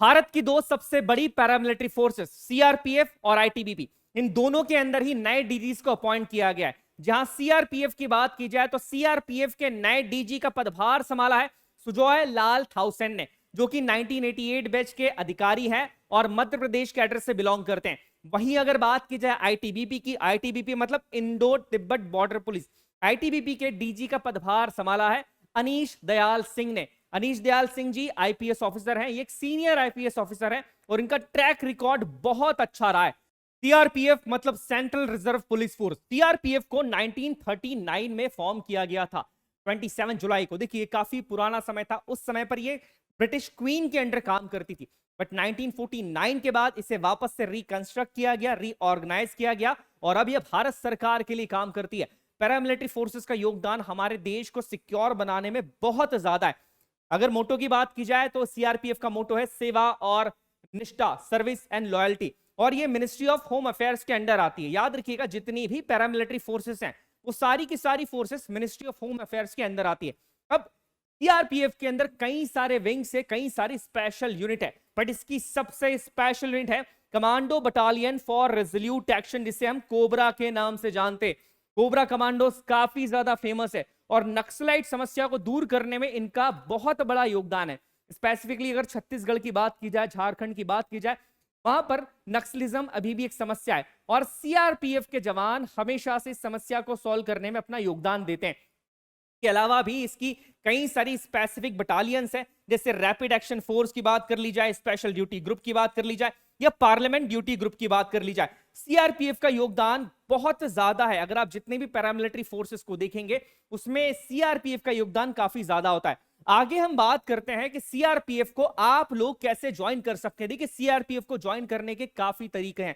भारत की दो सबसे बड़ी पैरामिलिट्री फोर्सेस सीआरपीएफ और आईटीबीपी, इन दोनों के अंदर ही नए डीजीज को अपॉइंट किया गया है। जहां सीआरपीएफ की बात की जाए तो सीआरपीएफ के नए डीजी का पदभार संभाला है सुजॉय लाल थाउसेन ने, जो कि 1988 बैच के अधिकारी हैं और मध्य प्रदेश कैडर से बिलोंग करते हैं। वहीं अगर बात की जाए आईटीबीपी की, आईटीबीपी मतलब Indo Tibet border police, ITBP के डीजी का पदभार संभाला है अनीश दयाल सिंह ने। अनीश दयाल सिंह जी आईपीएस ऑफिसर हैं, ये एक सीनियर आईपीएस ऑफिसर हैं और इनका ट्रैक रिकॉर्ड बहुत अच्छा रहा है। सीआरपीएफ मतलब central reserve police force, CRPF को 1939 में फॉर्म किया गया था 27 जुलाई को। देखिए काफी पुराना समय था, उस समय पर ये ब्रिटिश क्वीन के अंडर काम करती थी, बट 1949 के बाद इसे वापस से रिकंस्ट्रक्ट किया गया, रीऑर्गेनाइज किया गया और अब ये भारत सरकार के लिए काम करती है। पैरामिलिट्री फोर्सेस का योगदान हमारे देश को सिक्योर बनाने में बहुत ज्यादा है। अगर मोटो की बात की जाए तो सीआरपीएफ का मोटो है सेवा और निष्ठा, सर्विस एंड लॉयल्टी, और ये मिनिस्ट्री ऑफ होम अफेयर्स के अंडर आती है। याद रखिएगा जितनी भी पैरामिलिट्री फोर्सेस हैं वो सारी की सारी forces ministry of home affairs के अंदर आती है। अब सीआरपीएफ के अंदर कई सारे विंग्स है, कई सारी स्पेशल यूनिट है, बट इसकी सबसे स्पेशल यूनिट है commando battalion for resolute action, जिसे हम कोबरा के नाम से जानते। कोबरा कमांडोस काफी ज्यादा फेमस है और नक्सलाइट समस्या को दूर करने में इनका बहुत बड़ा योगदान है। स्पेसिफिकली अगर छत्तीसगढ़ की बात की जाए, झारखंड की बात की जाए, वहां पर नक्सलिज्म अभी भी एक समस्या है और सीआरपीएफ के जवान हमेशा से इस समस्या को सॉल्व करने में अपना योगदान देते हैं। के अलावा भी इसकी कई सारी स्पेसिफिक बटालियंस हैं, जैसे रैपिड एक्शन फोर्स की बात कर ली जाए, स्पेशल ड्यूटी ग्रुप की बात कर ली जाए या पार्लियामेंट ड्यूटी ग्रुप की बात कर ली जाए। सीआरपीएफ का योगदान बहुत ज्यादा है। अगर आप जितने भी पैरामिलिट्री फोर्सेस को देखेंगे उसमें सीआरपीएफ का योगदान काफी ज्यादा होता है। आगे हम बात करते हैं कि सीआरपीएफ को आप लोग कैसे ज्वाइन कर सकते हैं। देखिए सीआरपीएफ को ज्वाइन करने के काफी तरीके हैं,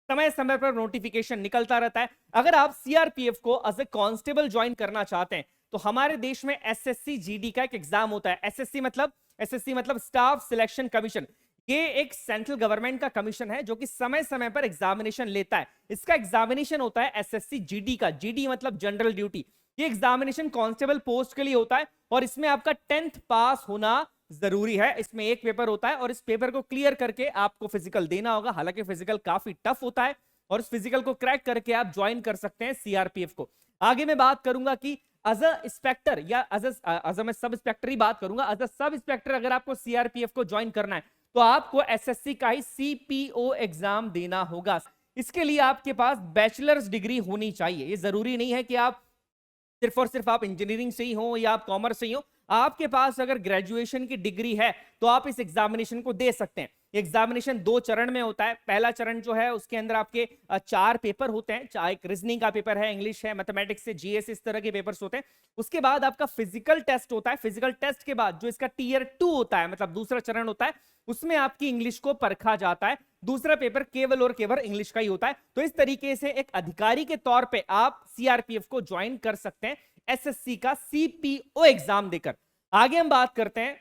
समय समय पर नोटिफिकेशन निकलता रहता है। अगर आप सीआरपीएफ को एज ए कांस्टेबल ज्वाइन करना चाहते हैं तो हमारे देश में एसएससी जीडी का एक एग्जाम होता है। एसएससी मतलब स्टाफ सिलेक्शन कमीशन। ये एक सेंट्रल गवर्नमेंट का कमीशन है जो कि समय समय पर एग्जामिनेशन लेता है। इसका एग्जामिनेशन होता है एसएससी जीडी का, जीडी मतलब जनरल ड्यूटी। ये एग्जामिनेशन कांस्टेबल पोस्ट के लिए होता है और इसमें आपका 10th पास होना जरूरी है। इसमें एक पेपर होता है और इस पेपर को क्लियर करके आपको फिजिकल देना होगा। हालांकि फिजिकल काफी टफ होता है और इस फिजिकल को क्रैक करके आप ज्वाइन कर सकते हैं सीआरपीएफ को। आगे मैं बात करूंगा कि एज अ इंस्पेक्टर या एज मैं सब इंस्पेक्टर ही बात करूंगा। एज अ सब इंस्पेक्टर अगर आपको सीआरपीएफ को ज्वाइन करना है तो आपको एसएससी का ही सीपीओ एग्जाम देना होगा। इसके लिए आपके पास बैचलर्स डिग्री होनी चाहिए। ये जरूरी नहीं है कि आप सिर्फ और सिर्फ आप इंजीनियरिंग से ही हो या आप कॉमर्स से ही हो। आपके पास अगर ग्रेजुएशन की डिग्री है तो आप इस एग्जामिनेशन को दे सकते हैं। एग्जामिनेशन 2 चरण में होता है। पहला चरण जो है उसके अंदर आपके 4 पेपर होते हैं, चाहे एक रीजनिंग का पेपर है, इंग्लिश है, मैथमेटिक्स से जीएस, इस तरह के पेपर्स होते हैं। उसके बाद आपका फिजिकल टेस्ट होता है। फिजिकल टेस्ट के बाद जो इसका टीयर 2 होता है, मतलब दूसरा चरण होता है, उसमें आपकी इंग्लिश को परखा जाता है। दूसरा पेपर केवल और केवल इंग्लिश का ही होता है। तो इस तरीके से एक अधिकारी के तौर पे आप सीआरपीएफ को ज्वाइन कर सकते हैं एसएससी का सीपीओ एग्जाम देकर। आगे हम बात करते हैं,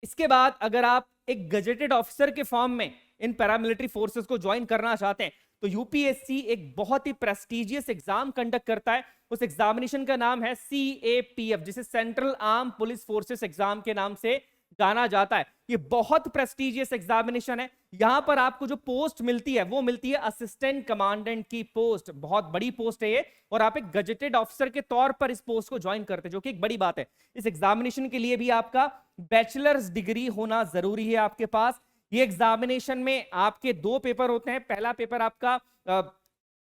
इसके बाद अगर आप एक गजेटेड ऑफिसर के फॉर्म में इन पैरामिलिट्री फोर्सेस को ज्वाइन करना चाहते हैं तो यूपीएससी एक बहुत ही प्रेस्टिजियस एग्जाम कंडक्ट करता है। उस एग्जामिनेशन का नाम है सीएपीएफ, जिसे central arm police forces exam के नाम से जाना जाता है। ये बहुत प्रेस्टिजियस एग्जामिनेशन है। यहां पर आपको जो पोस्ट मिलती है वो मिलती है असिस्टेंट कमांडेंट की पोस्ट। बहुत बड़ी पोस्ट है ये और आप एक गजेटेड ऑफिसर के तौर पर इस पोस्ट को ज्वाइन करते हैं, जो कि एक बड़ी बात है। इस एग्जामिनेशन के लिए भी आपका बैचलर्स डिग्री होना जरूरी है आपके पास। ये एग्जामिनेशन में आपके 2 पेपर होते हैं। पहला पेपर आपका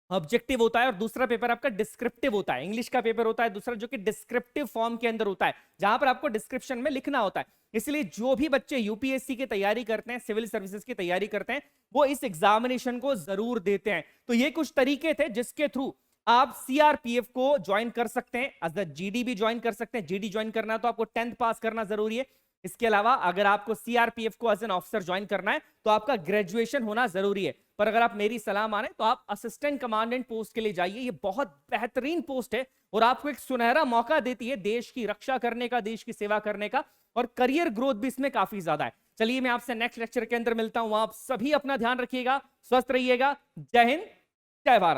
ऑब्जेक्टिव होता है और दूसरा पेपर आपका डिस्क्रिप्टिव होता है। इंग्लिश का पेपर होता है दूसरा, जो कि डिस्क्रिप्टिव फॉर्म के अंदर होता है, जहां पर आपको डिस्क्रिप्शन में लिखना होता है। इसलिए जो भी बच्चे यूपीएससी की तैयारी करते हैं, सिविल सर्विसेज की तैयारी करते हैं, वो इस एग्जामिनेशन को जरूर देते हैं। तो ये कुछ तरीके थे जिसके थ्रू आप सीआरपीएफ को ज्वाइन कर सकते हैं। एज अ जीडी भी ज्वाइन कर सकते हैं। जीडी ज्वाइन करना तो आपको 10th पास करना जरूरी है। इसके अलावा अगर आपको सीआरपीएफ को एज एन ऑफिसर ज्वाइन करना है तो आपका ग्रेजुएशन होना जरूरी है। पर अगर आप मेरी सलाह माने तो आप असिस्टेंट कमांडेंट पोस्ट के लिए जाइए। ये बहुत बेहतरीन पोस्ट है और आपको एक सुनहरा मौका देती है देश की रक्षा करने का, देश की सेवा करने का, और करियर ग्रोथ भी इसमें काफी ज्यादा है। चलिए मैं आपसे नेक्स्ट लेक्चर के अंदर मिलता हूं। आप सभी अपना ध्यान रखिएगा, स्वस्थ रहिएगा। जय हिंद, जय भारत।